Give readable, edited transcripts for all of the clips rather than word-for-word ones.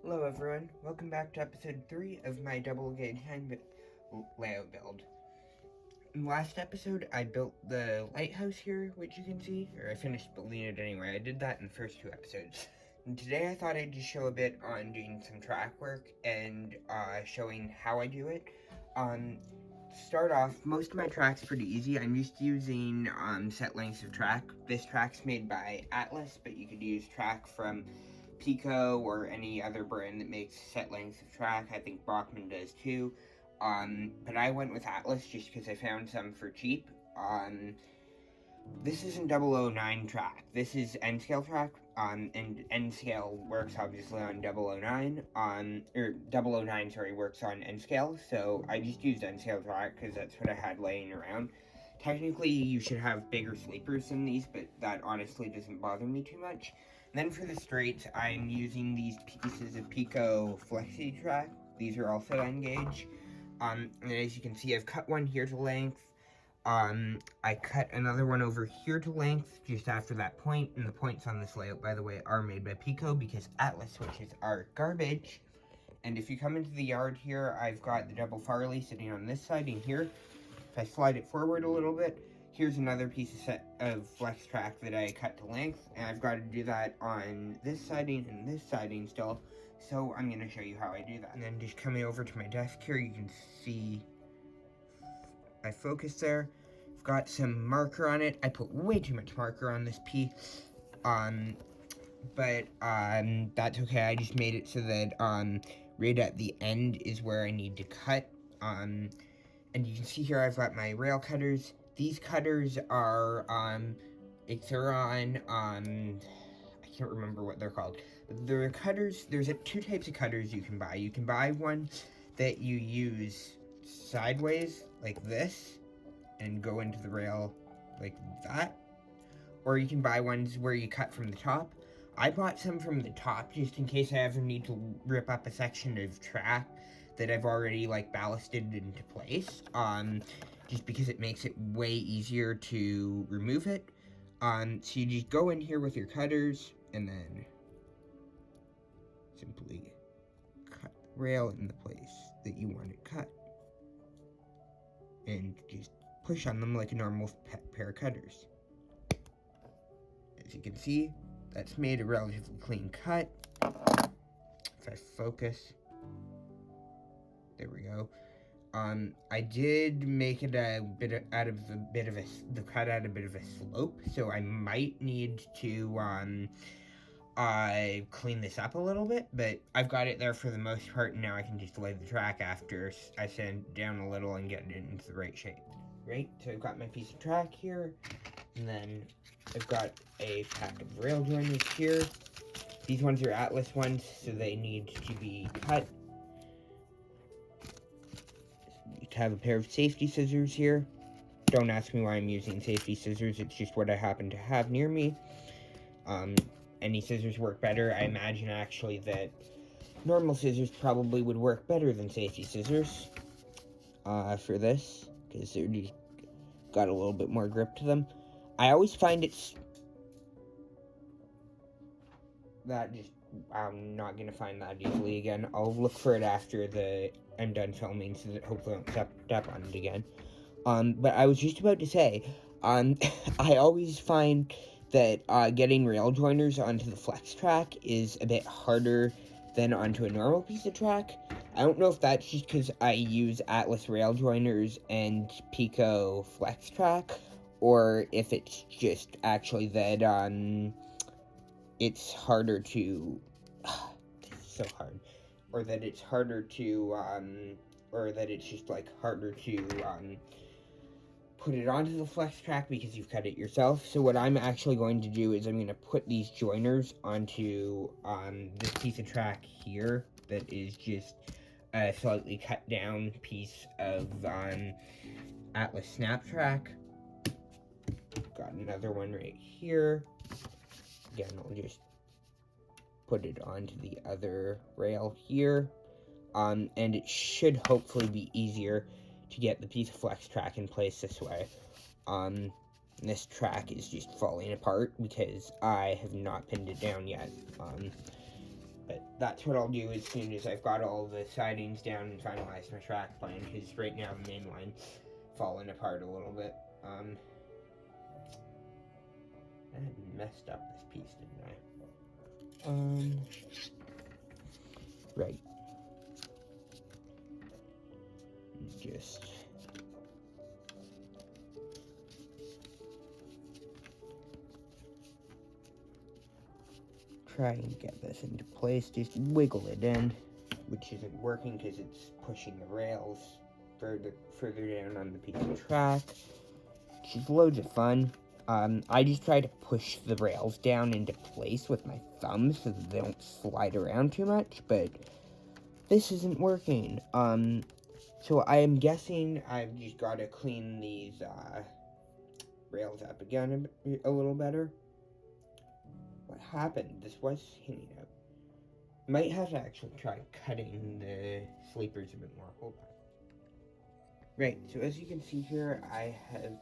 Hello everyone, welcome back to episode 3 of my double gauge hand layout build. In the last episode, I built the lighthouse here, which you can see, or I finished building it anyway. I did that in the first 2 episodes. And today I thought I'd just show a bit on doing some track work and showing how I do it. To start off, most of my track's pretty easy. I'm just using set lengths of track. This track's made by Atlas, but you could use track from Pico or any other brand that makes set lengths of track. I think Bachman does too. But I went with Atlas just because I found some for cheap. This isn't OO9 track. This is N-scale track. And N-scale works obviously on OO9. Or OO9, sorry, works on N-scale. So I just used N-scale track because that's what I had laying around. Technically, you should have bigger sleepers than these, but that honestly doesn't bother me too much. Then for the straights, I'm using these pieces of Pico Flexi track. These are also N-gauge. And as you can see, I've cut one here to length. I cut another one over here to length, just after that point. And the points on this layout, by the way, are made by Pico because Atlas switches are garbage. And if you come into the yard here, I've got the double Farley sitting on this side in here. If I slide it forward a little bit, here's another piece of flex track that I cut to length, and I've got to do that on this siding and this siding still, so I'm going to show you how I do that. And then just coming over to my desk here, you can see I focus there. I've got some marker on it. I put way too much marker on this piece, but that's okay. I just made it so that right at the end is where I need to cut. And you can see here I've got my rail cutters. These cutters are, they're on, I can't remember what they're called. They're cutters, there's two types of cutters you can buy. You can buy one that you use sideways, like this, and go into the rail like that. Or you can buy ones where you cut from the top. I bought some from the top just in case I ever need to rip up a section of track that I've already like ballasted into place, just because it makes it way easier to remove it. So you just go in here with your cutters and then simply cut the rail in the place that you want it cut, and just push on them like a normal pair of cutters. As you can see, that's made a relatively clean cut. If I focus, there we go. I did make it a bit of, the cut at a bit of a slope, so I might need to clean this up a little bit, but I've got it there for the most part, and now I can just lay the track after I sand it down a little and get it into the right shape. Right, so I've got my piece of track here, and then I've got a pack of rail joiners here. These ones are Atlas ones, so they need to be cut. Have a pair of safety scissors here. Don't ask me why I'm using safety scissors, it's just what I happen to have near me. Any scissors work better. I imagine actually that normal scissors probably would work better than safety scissors for this, because they're just got a little bit more grip to them. I always find it's that just I'm not gonna find that easily again. I'll look for it after I'm done filming, so that hopefully I don't step on it again. But I was just about to say, I always find that getting rail joiners onto the flex track is a bit harder than onto a normal piece of track. I don't know if that's just because I use Atlas rail joiners and Pico flex track, or if it's just actually that it's harder to it's so hard, or that it's harder to or that it's just like harder to put it onto the flex track because you've cut it yourself. So what I'm actually going to do is I'm going to put these joiners onto this piece of track here that is just a slightly cut down piece of Atlas snap track. Got another one right here. Again, I'll just put it onto the other rail here, and it should hopefully be easier to get the piece of flex track in place this way. This track is just falling apart because I have not pinned it down yet. But that's what I'll do as soon as I've got all the sidings down and finalized my track plan, because right now the main line's falling apart a little bit. I messed up this piece, didn't I? Right. Just try and get this into place. Just wiggle it in, which isn't working because it's pushing the rails further down on the piece of track. Which is loads of fun. I just try to push the rails down into place with my thumb so that they don't slide around too much, but this isn't working. So I am guessing I've just got to clean these rails up again a little better. What happened? This was hanging out. Might have to actually try cutting the sleepers a bit more. Hold on. Right, so as you can see here, I have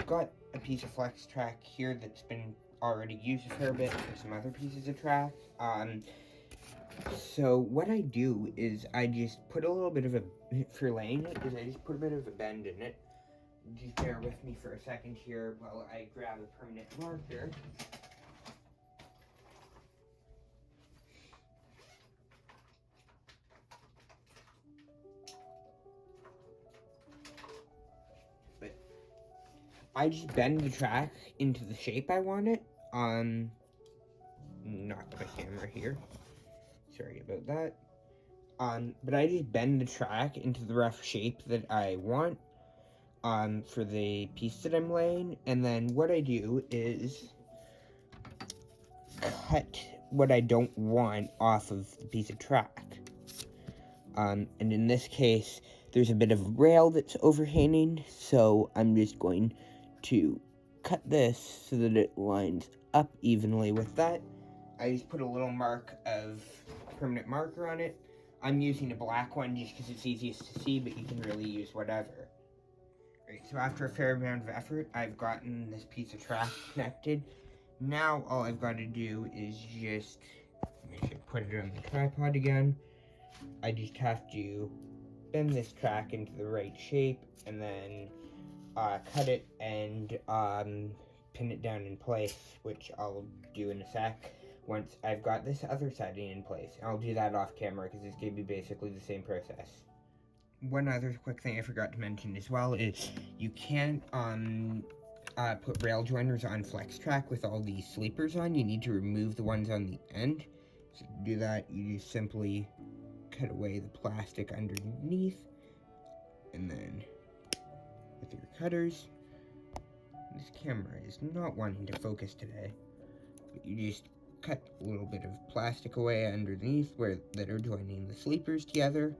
got a piece of flex track here that's been already used a fair bit for some other pieces of track. So what I do is I just put a little bit of for laying it, is I just put a bit of a bend in it. Just bear with me for a second here while I grab a permanent marker. But I just bend the track into the shape I want it. Not the camera here. Sorry about that. But I just bend the track into the rough shape that I want, for the piece that I'm laying, and then what I do is cut what I don't want off of the piece of track. And in this case, there's a bit of rail that's overhanging, so I'm just going to cut this so that it lines up evenly with that. I just put a little mark of permanent marker on it. I'm using a black one just because it's easiest to see, but you can really use whatever. Right, so after a fair amount of effort, I've gotten this piece of track connected. Now all I've got to do is just put it on the tripod again. I just have to bend this track into the right shape and then cut it and pin it down in place, which I'll do in a sec once I've got this other siding in place. I'll do that off camera because it's going to be basically the same process. One other quick thing I forgot to mention as well is you can't put rail joiners on flex track with all these sleepers on. You need to remove the ones on the end. So to do that, you just simply cut away the plastic underneath, and then with your cutters, this camera is not wanting to focus today, but you just cut a little bit of plastic away underneath that are joining the sleepers together.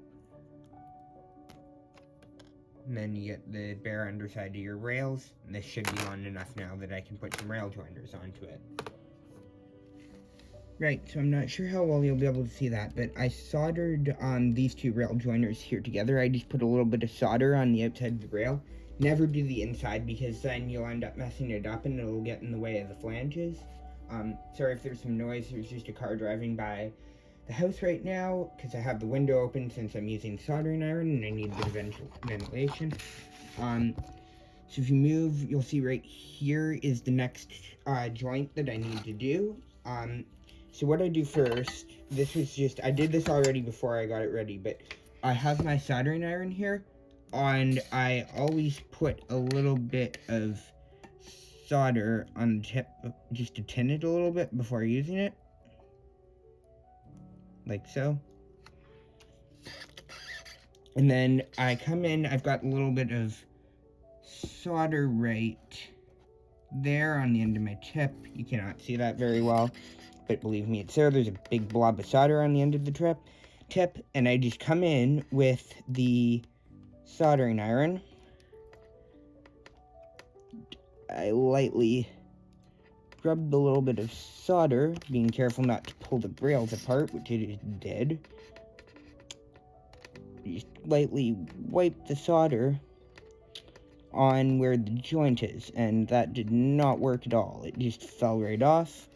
And then you get the bare underside of your rails, and this should be long enough now that I can put some rail joiners onto it. Right, so I'm not sure how well you'll be able to see that, but I soldered these two rail joiners here together. I just put a little bit of solder on the outside of the rail. Never do the inside, because then you'll end up messing it up and it'll get in the way of the flanges. Sorry if there's some noise. There's just a car driving by the house right now, because I have the window open since I'm using soldering iron and I need a bit of ventilation. So if you move, you'll see right here is the next joint that I need to do. So what I do first, I did this already before I got it ready, but I have my soldering iron here, and I always put a little bit of solder on the tip, just to tin it a little bit before using it. Like so. And then I come in, I've got a little bit of solder right there on the end of my tip. You cannot see that very well, but believe me, it's there. There's a big blob of solder on the end of the tip, and I just come in with the soldering iron. I lightly rubbed a little bit of solder, being careful not to pull the rails apart, which it did. Just lightly wipe the solder on where the joint is, and that did not work at all. It just fell right off.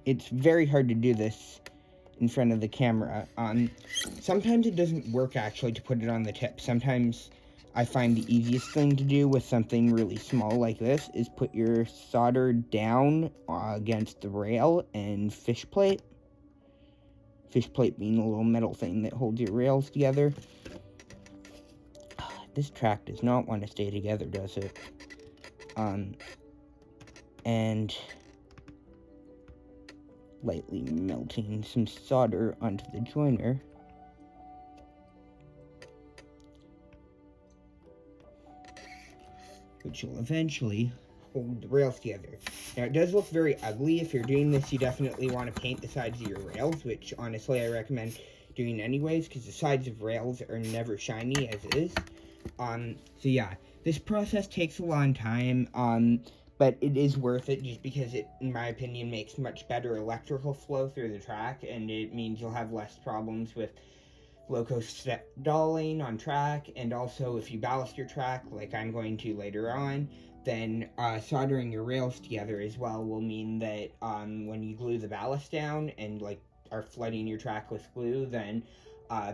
it's very hard to do this in front of the camera. Sometimes it doesn't work actually to put it on the tip. Sometimes I find the easiest thing to do with something really small like this is put your solder down against the rail and fish plate. Fish plate being a little metal thing that holds your rails together. This track does not want to stay together, does it? And lightly melting some solder onto the joiner. Which will eventually hold the rails together. Now, it does look very ugly. If you're doing this, you definitely want to paint the sides of your rails, which honestly I recommend doing anyways, because the sides of rails are never shiny as is. So yeah, this process takes a long time, but it is worth it just because it, in my opinion, makes much better electrical flow through the track, and it means you'll have less problems with loco stalling on track, and also if you ballast your track, like I'm going to later on, then soldering your rails together as well will mean that when you glue the ballast down and like are flooding your track with glue, then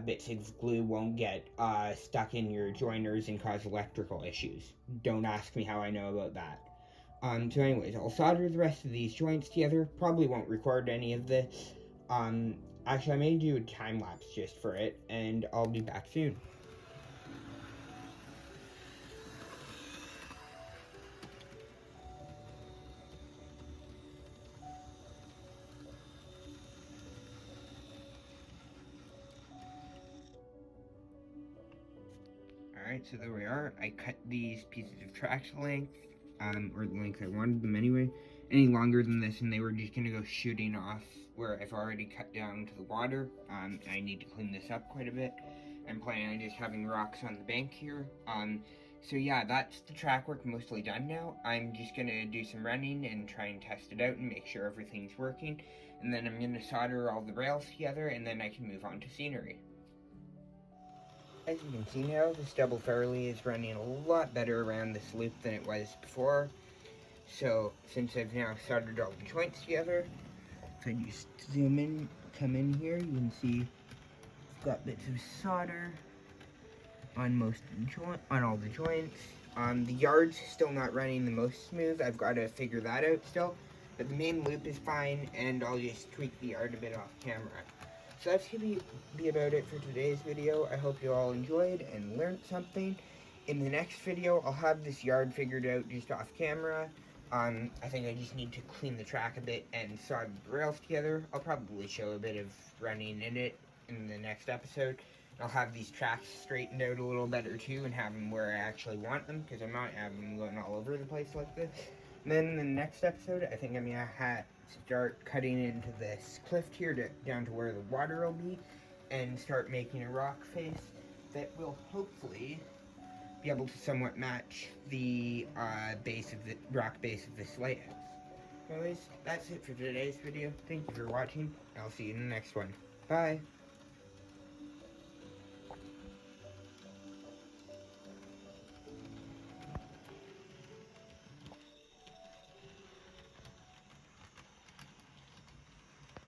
bits of glue won't get stuck in your joiners and cause electrical issues. Don't ask me how I know about that. So anyways, I'll solder the rest of these joints together. Probably won't record any of this. Actually, I may do a time lapse just for it, and I'll be back soon. Alright, so there we are. I cut these pieces of track length, or the length I wanted them anyway. Any longer than this, and they were just gonna go shooting off where I've already cut down to the water. I need to clean this up quite a bit. I'm planning on just having rocks on the bank here. So yeah, that's the track work mostly done now. I'm just gonna do some running and try and test it out and make sure everything's working. And then I'm gonna solder all the rails together, and then I can move on to scenery. As you can see now, this double Farley is running a lot better around this loop than it was before. So, since I've now soldered all the joints together, if I just zoom in, come in here, you can see I've got bits of solder on on all the joints. The yard's still not running the most smooth. I've got to figure that out still. But the main loop is fine, and I'll just tweak the yard a bit off camera. So that's going to be about it for today's video. I hope you all enjoyed and learned something. In the next video, I'll have this yard figured out just off camera. I think I just need to clean the track a bit and solder the rails together. I'll probably show a bit of running in it in the next episode. I'll have these tracks straightened out a little better too and have them where I actually want them, because I'm not having them going all over the place like this. And then in the next episode, I think I'm going to start cutting into this cliff here down to where the water will be, and start making a rock face that will hopefully be able to somewhat match the rock base of this lighthouse. Anyways, that's it for today's video. Thank you for watching. I'll see you in the next one. Bye.